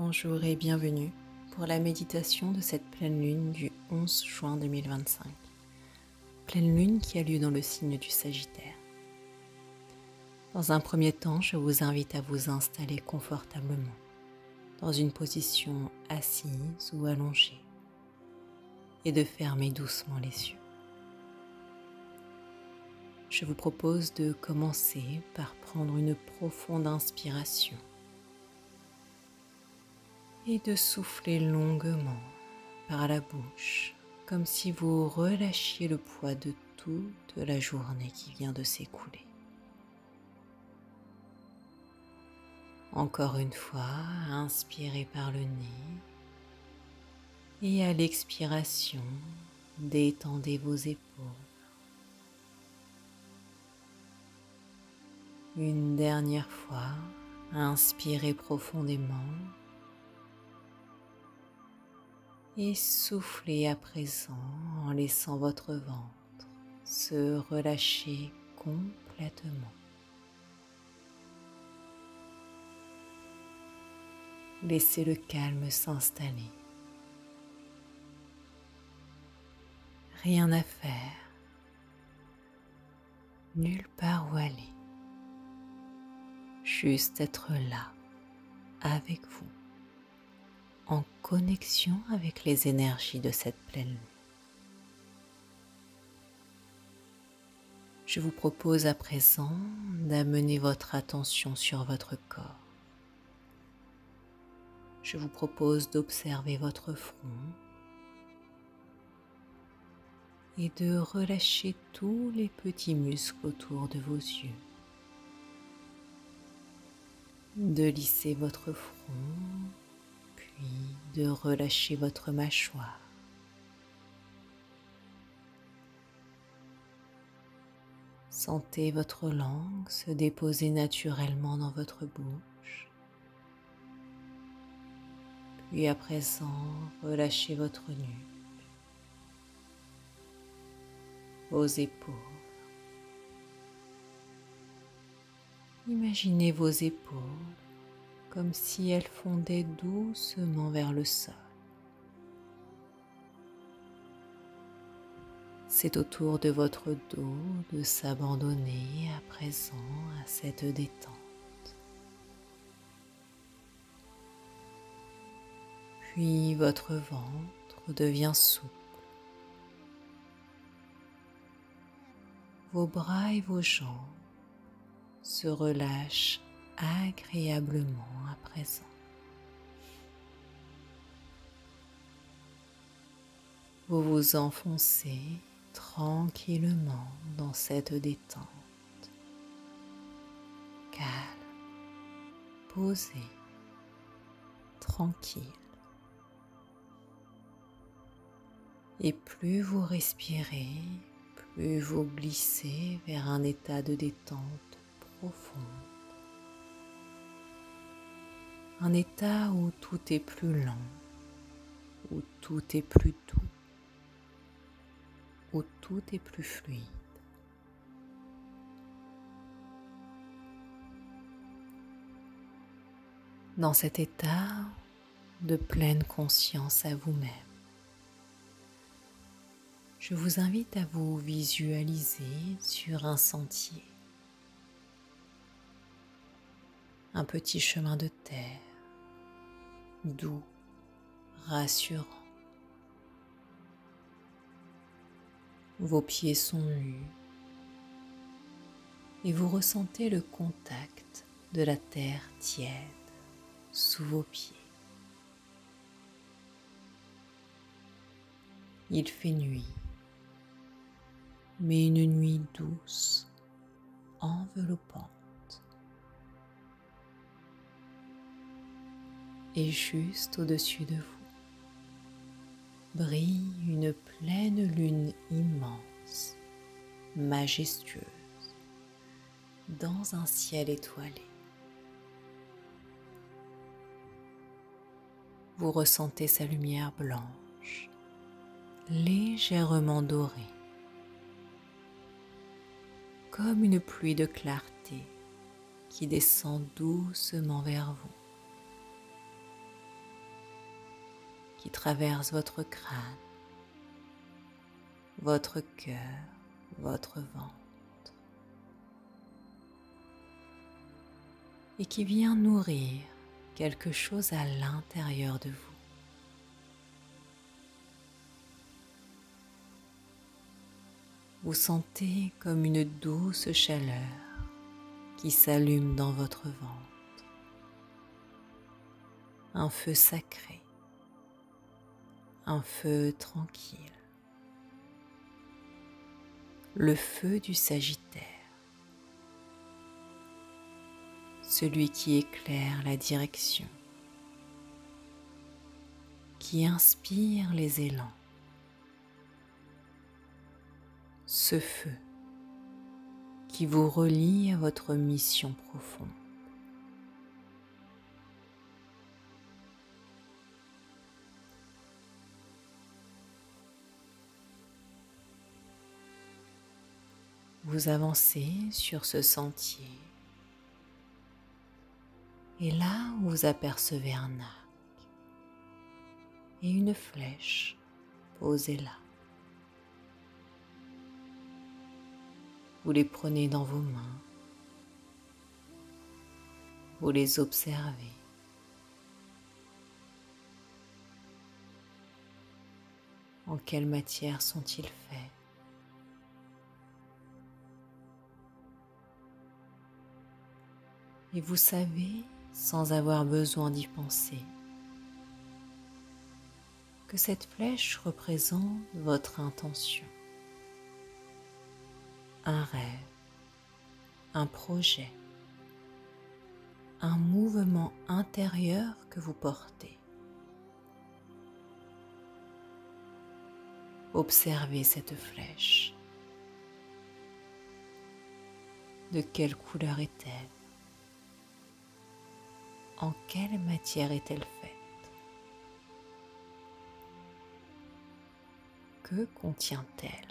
Bonjour et bienvenue pour la méditation de cette pleine lune du 11 juin 2025. Pleine lune qui a lieu dans le signe du Sagittaire. Dans un premier temps, je vous invite à vous installer confortablement dans une position assise ou allongée et de fermer doucement les yeux. Je vous propose de commencer par prendre une profonde inspiration et de souffler longuement par la bouche, comme si vous relâchiez le poids de toute la journée qui vient de s'écouler. Encore une fois, inspirez par le nez et à l'expiration, détendez vos épaules. Une dernière fois, inspirez profondément et soufflez à présent en laissant votre ventre se relâcher complètement. Laissez le calme s'installer. Rien à faire, nulle part où aller. Juste être là, avec vous, en connexion avec les énergies de cette pleine lune. Je vous propose à présent d'amener votre attention sur votre corps. Je vous propose d'observer votre front et de relâcher tous les petits muscles autour de vos yeux. De lisser votre front, puis de relâcher votre mâchoire. Sentez votre langue se déposer naturellement dans votre bouche. Puis à présent, relâchez votre nuque, vos épaules. Imaginez vos épaules comme si elles fondaient doucement vers le sol. C'est au tour de votre dos de s'abandonner à présent à cette détente. Puis votre ventre devient souple. Vos bras et vos jambes se relâchent agréablement à présent. Vous vous enfoncez tranquillement dans cette détente, calme, posée, tranquille. Et plus vous respirez, plus vous glissez vers un état de détente profonde. Un état où tout est plus lent, où tout est plus doux, où tout est plus fluide. Dans cet état de pleine conscience à vous-même, je vous invite à vous visualiser sur un sentier, un petit chemin de terre, doux, rassurant. Vos pieds sont nus et vous ressentez le contact de la terre tiède sous vos pieds. Il fait nuit, mais une nuit douce, enveloppante. Et juste au-dessus de vous brille une pleine lune immense, majestueuse, dans un ciel étoilé. Vous ressentez sa lumière blanche, légèrement dorée, comme une pluie de clarté qui descend doucement vers vous. qui traverse votre crâne, votre cœur, votre ventre et qui vient nourrir quelque chose à l'intérieur de vous. Vous sentez comme une douce chaleur qui s'allume dans votre ventre, un feu sacré, un feu tranquille, le feu du Sagittaire, celui qui éclaire la direction, qui inspire les élans, ce feu qui vous relie à votre mission profonde. Vous avancez sur ce sentier et là vous apercevez un arc et une flèche posée là. Vous les prenez dans vos mains, vous les observez. En quelle matière sont-ils faits? Et vous savez, sans avoir besoin d'y penser, que cette flèche représente votre intention, un rêve, un projet, un mouvement intérieur que vous portez. Observez cette flèche. De quelle couleur est-elle? En quelle matière est-elle faite? Que contient-elle?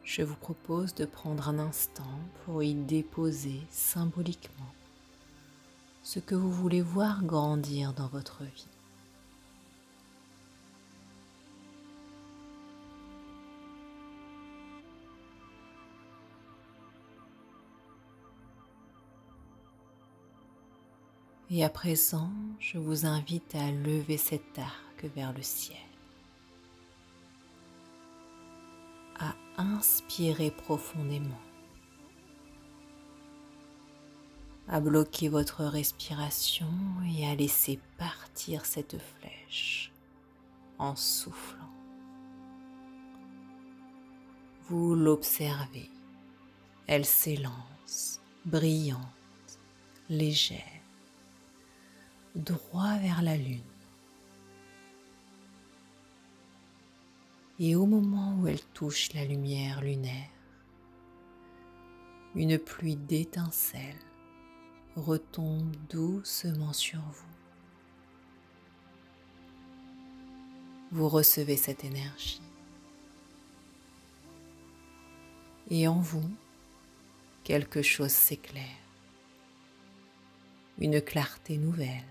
Je vous propose de prendre un instant pour y déposer symboliquement ce que vous voulez voir grandir dans votre vie. Et à présent, je vous invite à lever cet arc vers le ciel, à inspirer profondément, à bloquer votre respiration et à laisser partir cette flèche en soufflant. Vous l'observez, elle s'élance, brillante, légère, droit vers la lune. Et au moment où elle touche la lumière lunaire, une pluie d'étincelles retombe doucement sur vous. Vous recevez cette énergie. Et en vous, quelque chose s'éclaire. Une clarté nouvelle.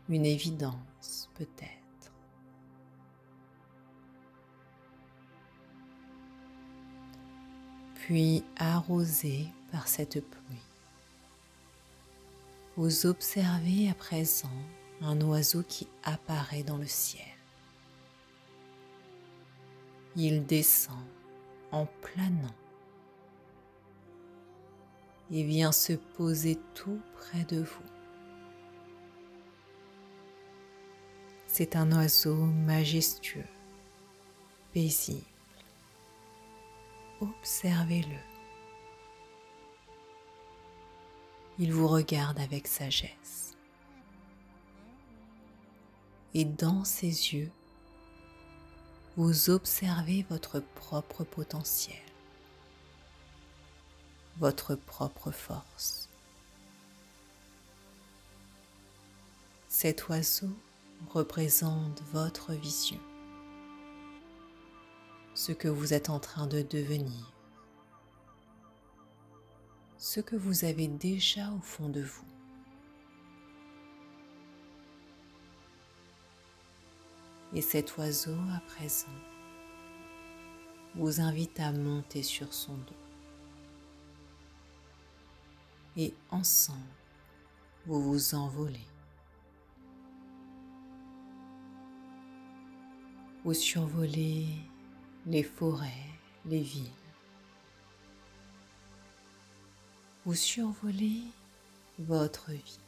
Une évidence peut-être. Puis arrosé par cette pluie, vous observez à présent un oiseau qui apparaît dans le ciel. Il descend en planant et vient se poser tout près de vous. C'est un oiseau majestueux, paisible. Observez-le. Il vous regarde avec sagesse. Et dans ses yeux, vous observez votre propre potentiel, votre propre force. Cet oiseau représente votre vision, ce que vous êtes en train de devenir, ce que vous avez déjà au fond de vous. Et cet oiseau, à présent, vous invite à monter sur son dos. Et ensemble, vous vous envolez. Vous survolez les forêts, les villes. Vous survolez votre vie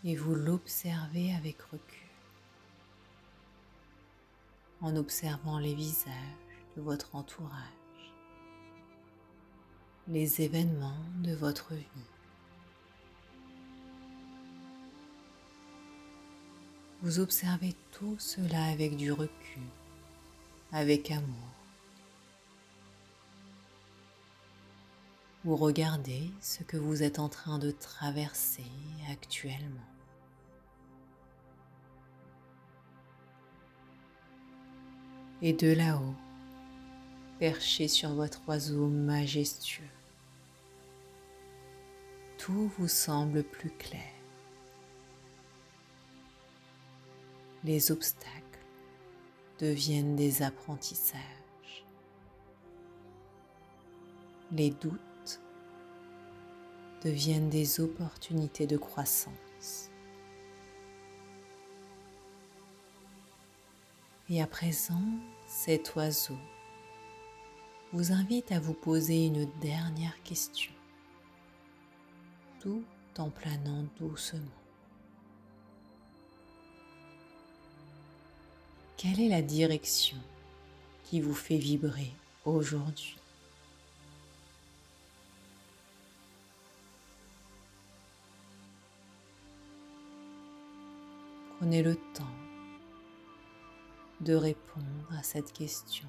et vous l'observez avec recul, en observant les visages de votre entourage, les événements de votre vie. Vous observez tout cela avec du recul, avec amour. Vous regardez ce que vous êtes en train de traverser actuellement. Et de là-haut, perché sur votre oiseau majestueux, tout vous semble plus clair. Les obstacles deviennent des apprentissages. Les doutes deviennent des opportunités de croissance. Et à présent, cet oiseau vous invite à vous poser une dernière question, tout en planant doucement. Quelle est la direction qui vous fait vibrer aujourd'hui? Prenez le temps de répondre à cette question,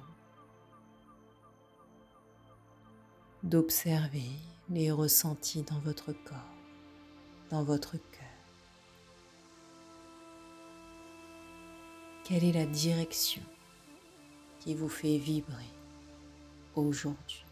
d'observer les ressentis dans votre corps, dans votre cœur. Quelle est la direction qui vous fait vibrer aujourd'hui?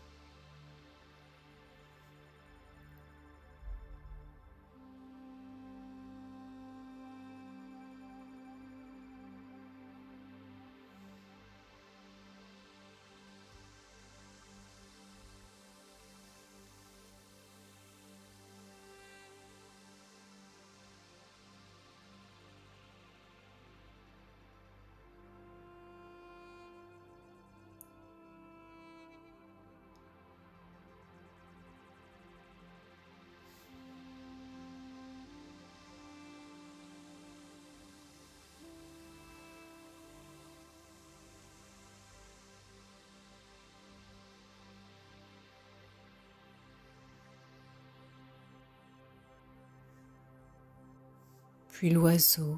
Puis l'oiseau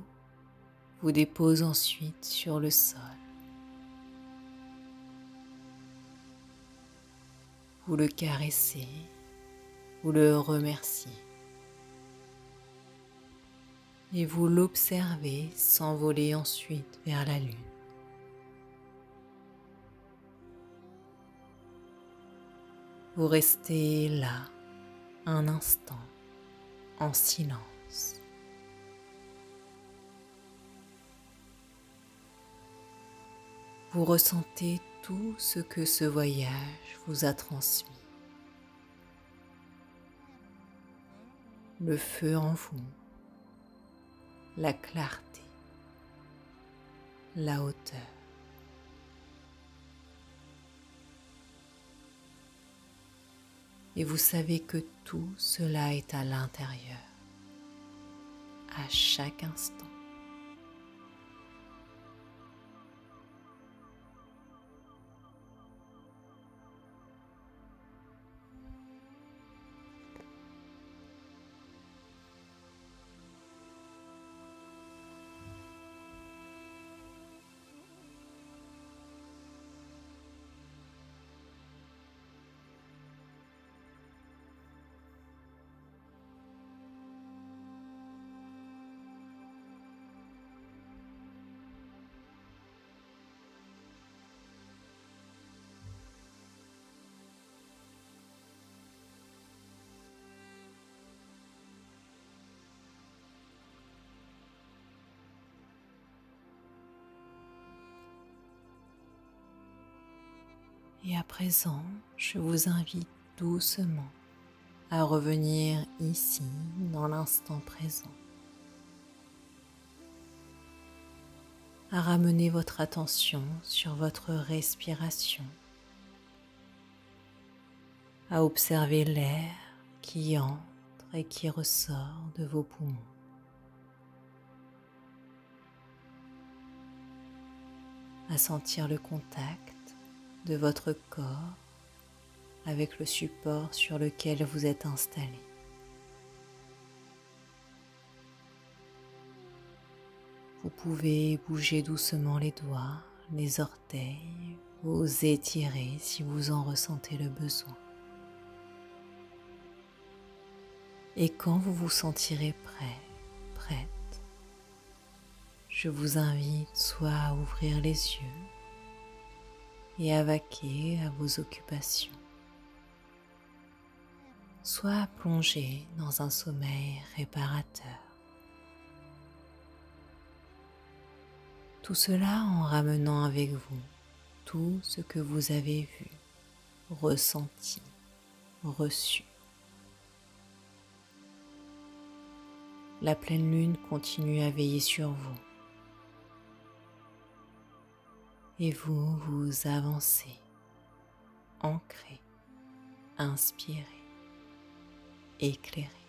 vous dépose ensuite sur le sol. Vous le caressez, vous le remerciez. Et vous l'observez s'envoler ensuite vers la lune. Vous restez là un instant en silence. Vous ressentez tout ce que ce voyage vous a transmis. Le feu en vous, la clarté, la hauteur. Et vous savez que tout cela est à l'intérieur, à chaque instant. Et à présent, je vous invite doucement à revenir ici dans l'instant présent, à ramener votre attention sur votre respiration, à observer l'air qui entre et qui ressort de vos poumons. À sentir le contact de votre corps avec le support sur lequel vous êtes installé. Vous pouvez bouger doucement les doigts, les orteils, vous étirer si vous en ressentez le besoin. Et quand vous vous sentirez prêt, prête, je vous invite soit à ouvrir les yeux et à vaquer à vos occupations, soit à plonger dans un sommeil réparateur. Tout cela en ramenant avec vous tout ce que vous avez vu, ressenti, reçu. La pleine lune continue à veiller sur vous. Et vous, vous avancez, ancré, inspiré, éclairé.